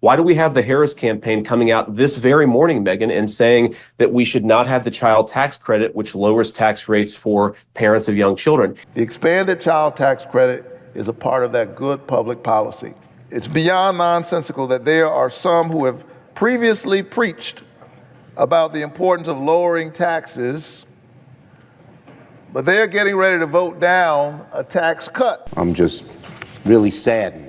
Why do we have the Harris campaign coming out this very morning, Megyn, and saying that we should not have the child tax credit, which lowers tax rates for parents of young children? The expanded child tax credit is a part of that good public policy. It's beyond nonsensical that there are some who have previously preached about the importance of lowering taxes, but they're getting ready to vote down a tax cut. I'm just really saddened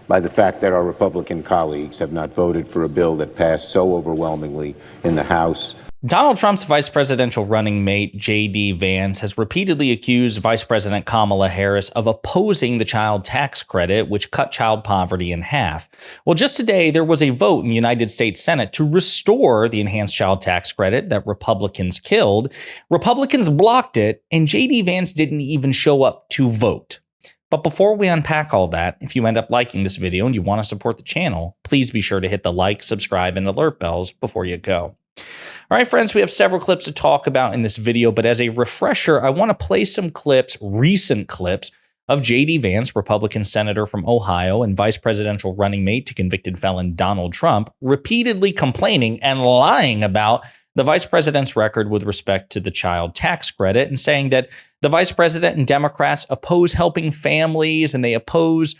by the fact that our Republican colleagues have not voted for a bill that passed so overwhelmingly in the House. Donald Trump's vice presidential running mate, JD Vance, has repeatedly accused Vice President Kamala Harris of opposing the child tax credit, which cut child poverty in half. Well, just today, there was a vote in the United States Senate to restore the enhanced child tax credit that Republicans killed. Republicans blocked it, and JD Vance didn't even show up to vote. But before we unpack all that, if you end up liking this video and you want to support the channel, please be sure to hit the like, subscribe, and alert bells before you go. All right, friends, we have several clips to talk about in this video, but as a refresher, I want to play some clips, recent clips, of JD Vance, Republican senator from Ohio and vice presidential running mate to convicted felon Donald Trump, repeatedly complaining and lying about the vice president's record with respect to the child tax credit and saying that the vice president and Democrats oppose helping families and they oppose,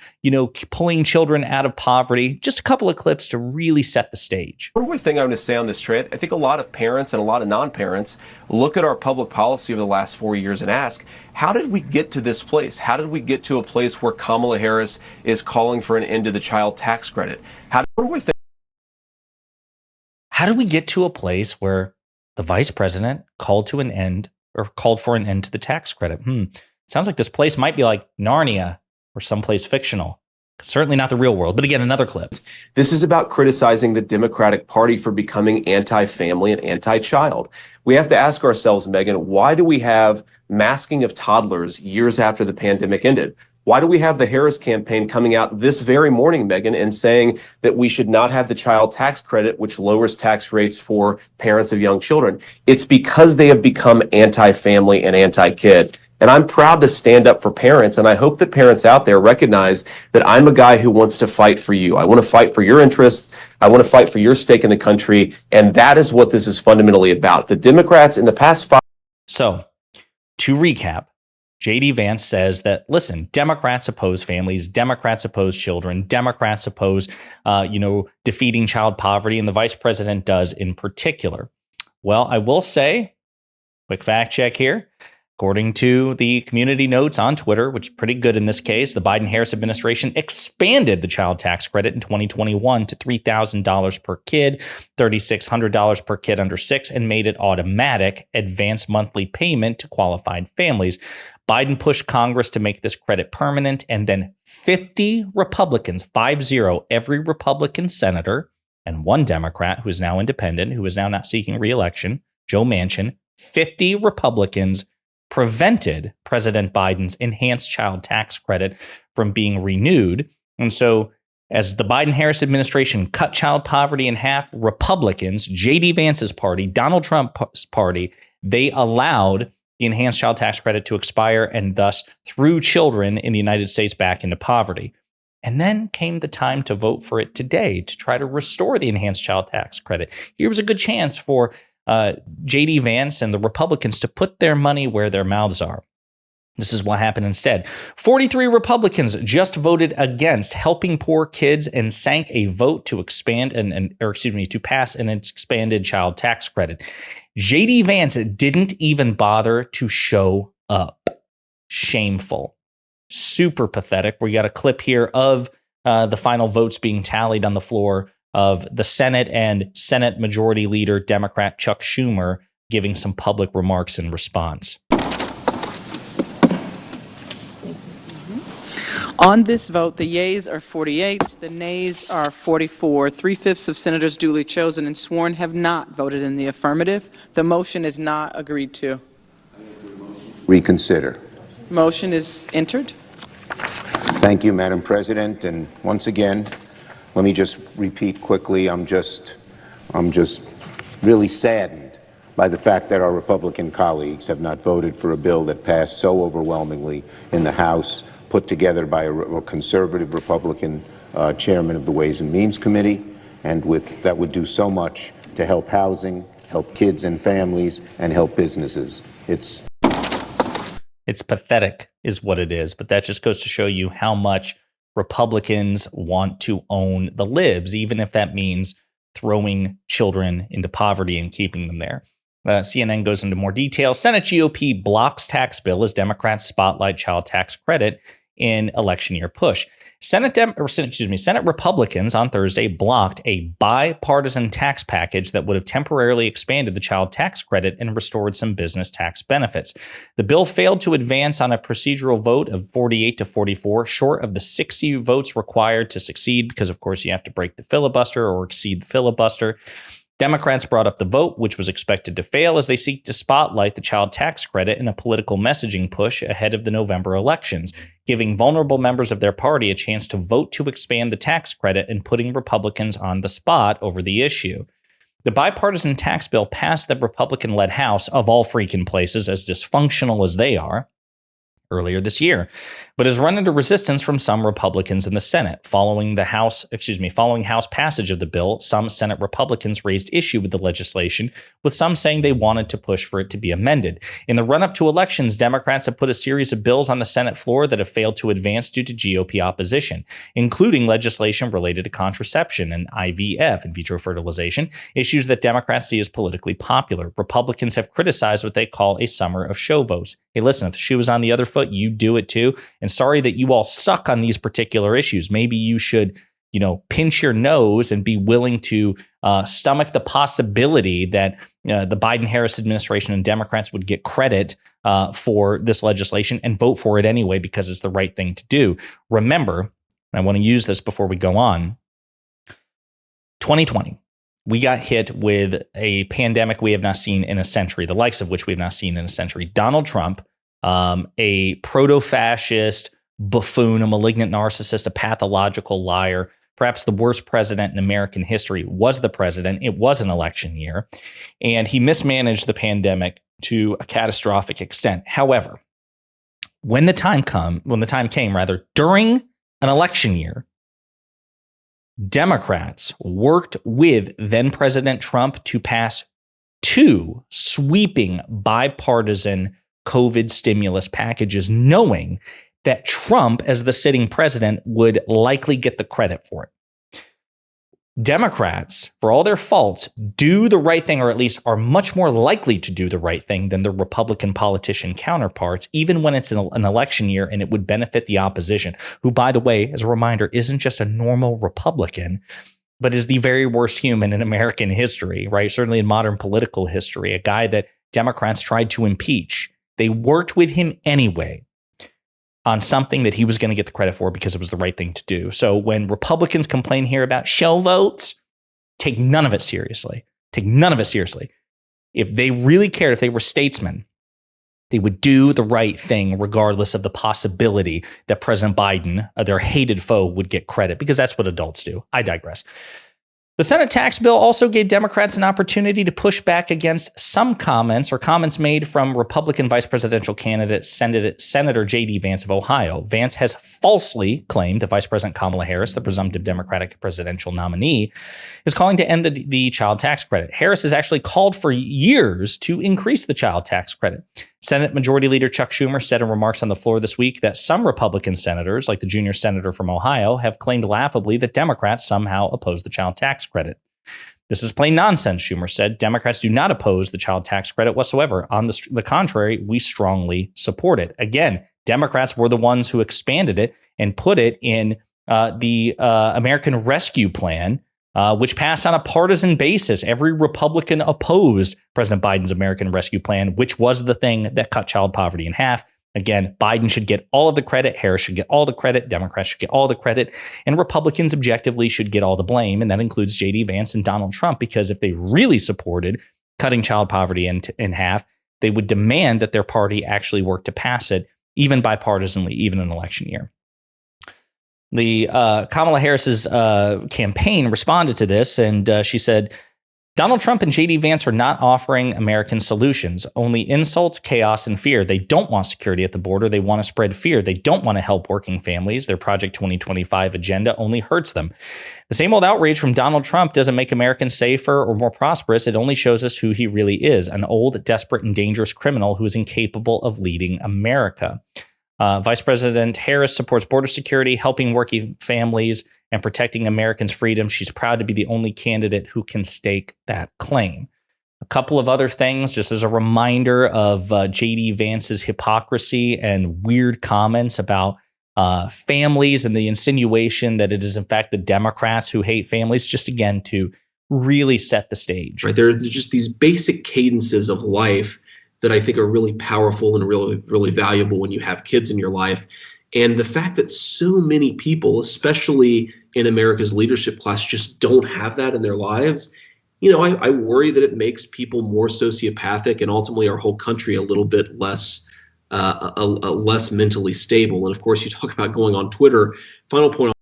pulling children out of poverty. Just a couple of clips to really set the stage. One more thing I want to say on this, Trey. I think a lot of parents and a lot of non-parents look at our public policy over the last 4 years and ask, how did we get to this place? How did we get to a place where Kamala Harris is calling for an end to the child tax credit? How did we get to a place where the vice president called for an end to the tax credit? Sounds like this place might be like Narnia or someplace fictional. Certainly not the real world. But again, another clip. This is about criticizing the Democratic Party for becoming anti-family and anti-child. We have to ask ourselves, Megyn, why do we have masking of toddlers years after the pandemic ended? Why do we have the Harris campaign coming out this very morning, Megyn, and saying that we should not have the child tax credit, which lowers tax rates for parents of young children? It's because they have become anti-family and anti-kid. And I'm proud to stand up for parents, and I hope that parents out there recognize that I'm a guy who wants to fight for you. I want to fight for your interests. I want to fight for your stake in the country, and that is what this is fundamentally about. The Democrats in the past 5... So, to recap, JD Vance says that, listen, Democrats oppose families, Democrats oppose children, Democrats oppose, defeating child poverty, and the vice president does in particular. Well, I will say, quick fact check here, according to the community notes on Twitter, which is pretty good in this case, the Biden-Harris administration expanded the child tax credit in 2021 to $3,000 per kid, $3,600 per kid under 6, and made it automatic advance monthly payment to qualified families. Biden pushed Congress to make this credit permanent, and then 50 Republicans, 50, every Republican senator, and one Democrat who is now independent, who is now not seeking re-election, Joe Manchin, 50 Republicans prevented President Biden's enhanced child tax credit from being renewed. And so as the Biden-Harris administration cut child poverty in half, Republicans, JD Vance's party, Donald Trump's party, they allowed the enhanced child tax credit to expire and thus threw children in the United States back into poverty. And then came the time to vote for it today to try to restore the enhanced child tax credit. Here was a good chance for JD Vance and the Republicans to put their money where their mouths are. This is what happened instead. 43 Republicans just voted against helping poor kids and sank a vote to to pass an expanded child tax credit. JD Vance didn't even bother to show up. Shameful. Super pathetic. We got a clip here of the final votes being tallied on the floor of the Senate and Senate Majority Leader Democrat Chuck Schumer giving some public remarks in response. On this vote, the yeas are 48, the nays are 44. 3/5 of senators duly chosen and sworn have not voted in the affirmative. The motion is not agreed to. Reconsider. Motion is entered. Thank you, Madam President. And once again, let me just repeat quickly, I'm just really saddened by the fact that our Republican colleagues have not voted for a bill that passed so overwhelmingly in the House, put together by a conservative Republican chairman of the Ways and Means Committee, and that would do so much to help housing, help kids and families, and help businesses. It's pathetic is what it is, but that just goes to show you how much Republicans want to own the libs, even if that means throwing children into poverty and keeping them there. CNN goes into more detail. Senate GOP blocks tax bill as Democrats spotlight child tax credit in election year push. Senate Republicans on Thursday blocked a bipartisan tax package that would have temporarily expanded the child tax credit and restored some business tax benefits. The bill failed to advance on a procedural vote of 48 to 44, short of the 60 votes required to succeed, because, of course, you have to break the filibuster or exceed the filibuster. Democrats brought up the vote, which was expected to fail, as they seek to spotlight the child tax credit in a political messaging push ahead of the November elections, giving vulnerable members of their party a chance to vote to expand the tax credit and putting Republicans on the spot over the issue. The bipartisan tax bill passed the Republican-led House, of all freaking places, as dysfunctional as they are, earlier this year, but has run into resistance from some Republicans in the Senate. Following House passage of the bill, some Senate Republicans raised issue with the legislation, with some saying they wanted to push for it to be amended. In the run-up to elections, Democrats have put a series of bills on the Senate floor that have failed to advance due to GOP opposition, including legislation related to contraception and IVF, in vitro fertilization, issues that Democrats see as politically popular. Republicans have criticized what they call a summer of show votes. Hey, listen, if the shoe was on the other foot, you do it too. And sorry that you all suck on these particular issues. Maybe you should, pinch your nose and be willing to stomach the possibility that the Biden-Harris administration and Democrats would get credit for this legislation and vote for it anyway because it's the right thing to do. Remember, I want to use this before we go on, 2020. We got hit with a pandemic we have not seen in a century, the likes of which we have not seen in a century. Donald Trump, a proto-fascist buffoon, a malignant narcissist, a pathological liar, perhaps the worst president in American history, was the president. It was an election year, and he mismanaged the pandemic to a catastrophic extent. However, when the time came, during an election year, Democrats worked with then President Trump to pass two sweeping bipartisan COVID stimulus packages, knowing that Trump, as the sitting president, would likely get the credit for it. Democrats, for all their faults, do the right thing, or at least are much more likely to do the right thing than their Republican politician counterparts, even when it's an election year and it would benefit the opposition, who, by the way, as a reminder, isn't just a normal Republican, but is the very worst human in American history, right? Certainly in modern political history, a guy that Democrats tried to impeach. They worked with him anyway on something that he was going to get the credit for because it was the right thing to do. So when Republicans complain here about show votes, take none of it seriously. Take none of it seriously. If they really cared, if they were statesmen, they would do the right thing regardless of the possibility that President Biden, their hated foe, would get credit, because that's what adults do. I digress. The Senate tax bill also gave Democrats an opportunity to push back against some comments made from Republican vice presidential candidate Senator JD Vance of Ohio. Vance has falsely claimed that Vice President Kamala Harris, the presumptive Democratic presidential nominee, is calling to end the child tax credit. Harris has actually called for years to increase the child tax credit. Senate Majority Leader Chuck Schumer said in remarks on the floor this week that some Republican senators, like the junior senator from Ohio, have claimed laughably that Democrats somehow oppose the child tax credit. This is plain nonsense, Schumer said. Democrats do not oppose the child tax credit whatsoever. On the contrary, we strongly support it. Again, Democrats were the ones who expanded it and put it in the American Rescue Plan, which passed on a partisan basis. Every Republican opposed President Biden's American Rescue Plan, which was the thing that cut child poverty in half. Again, Biden should get all of the credit. Harris should get all the credit. Democrats should get all the credit. And Republicans objectively should get all the blame. And that includes JD Vance and Donald Trump, because if they really supported cutting child poverty in half, they would demand that their party actually work to pass it, even bipartisanly, even in an election year. The Kamala Harris's campaign responded to this, and she said, Donald Trump and JD Vance are not offering American solutions, only insults, chaos, and fear. They don't want security at the border. They want to spread fear. They don't want to help working families. Their Project 2025 agenda only hurts them. The same old outrage from Donald Trump doesn't make Americans safer or more prosperous. It only shows us who he really is, an old, desperate, and dangerous criminal who is incapable of leading America. Vice President Harris supports border security, helping working families, and protecting Americans' freedom. She's proud to be the only candidate who can stake that claim. A couple of other things, just as a reminder of JD Vance's hypocrisy and weird comments about families and the insinuation that it is, in fact, the Democrats who hate families, just again to really set the stage. Right. There's just these basic cadences of life that I think are really powerful and really, really valuable when you have kids in your life. And the fact that so many people, especially in America's leadership class, just don't have that in their lives, I worry that it makes people more sociopathic and ultimately our whole country a little bit less less mentally stable. And of course, you talk about going on Twitter. Final point.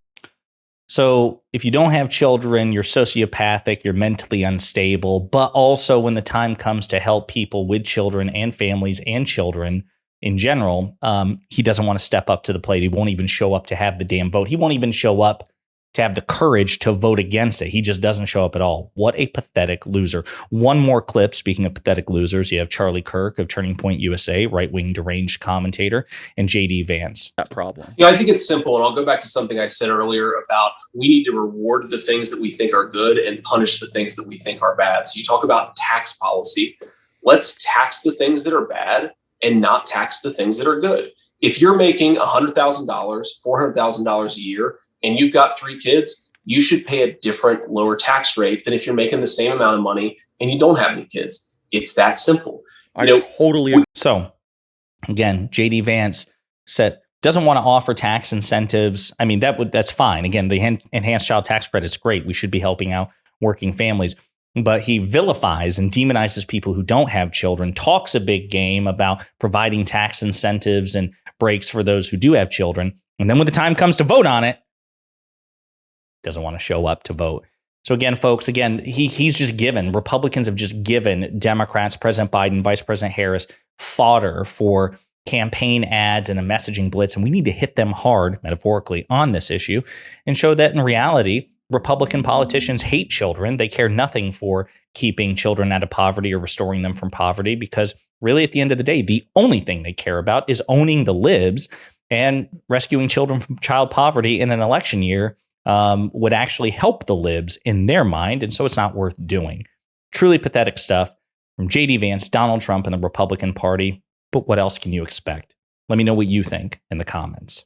So if you don't have children, you're sociopathic, you're mentally unstable, but also when the time comes to help people with children and families and children in general, he doesn't want to step up to the plate. He won't even show up to have the damn vote. He won't even show up to have the courage to vote against it. He just doesn't show up at all. What a pathetic loser. One more clip. Speaking of pathetic losers, you have Charlie Kirk of Turning Point USA, right-wing deranged commentator, and JD Vance. That problem. I think it's simple, and I'll go back to something I said earlier about we need to reward the things that we think are good and punish the things that we think are bad. So you talk about tax policy. Let's tax the things that are bad and not tax the things that are good. If you're making $100,000, $400,000 a year, and you've got 3 kids, you should pay a different, lower tax rate than if you're making the same amount of money and you don't have any kids. It's that simple. Totally agree. So, again, JD Vance said doesn't want to offer tax incentives. I mean, that's fine. Again, the enhanced child tax credit is great. We should be helping out working families. But he vilifies and demonizes people who don't have children, talks a big game about providing tax incentives and breaks for those who do have children. And then when the time comes to vote on it, doesn't want to show up to vote. So again, folks, he's just given, Republicans have just given Democrats, President Biden, Vice President Harris, fodder for campaign ads and a messaging blitz. And we need to hit them hard, metaphorically, on this issue and show that in reality, Republican politicians hate children. They care nothing for keeping children out of poverty or restoring them from poverty, because really at the end of the day, the only thing they care about is owning the libs, and rescuing children from child poverty in an election year would actually help the libs in their mind, and so it's not worth doing. Truly pathetic stuff from JD Vance, Donald Trump, and the Republican Party. But what else can you expect? Let me know what you think in the comments.